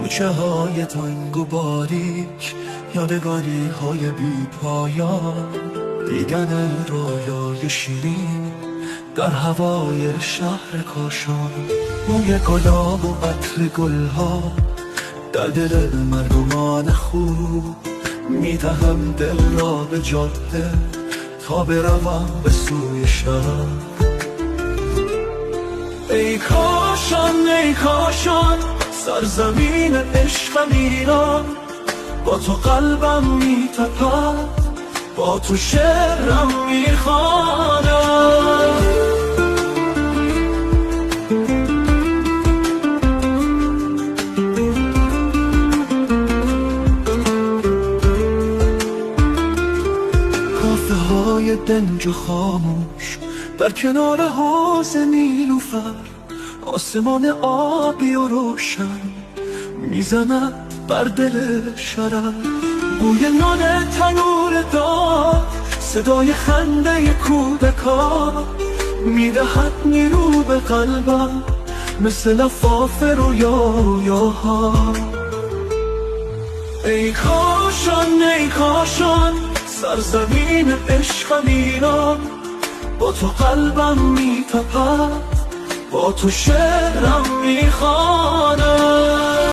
کوچه های تنگ و باریک، یادگاری های بی پایان، دیدن رویای شیرین در هوای شهر کاشان. بوی گلاب و عطر گلها در دل مردمان خوب، میدهم دل را به جاده تا بروم به سوی شهر. ای کاشان ای کاشان، سرزمین عشقم ایران، با تو قلبم میتپد، با تو شعرم میخوانم. کافه های دنج و خاموش در کنار حوض نیلوفر، آسمان آبی و روشن میزند بر دل شرر. بوی نان تنور داغ، صدای خنده کودکان میدهد نیرو به قلبم، مثل لفاف رویاها. ای کاشان ای کاشان، سرزمین عشقم ایران، با تو قلبم میتپد، با تو شعرم میخوانم.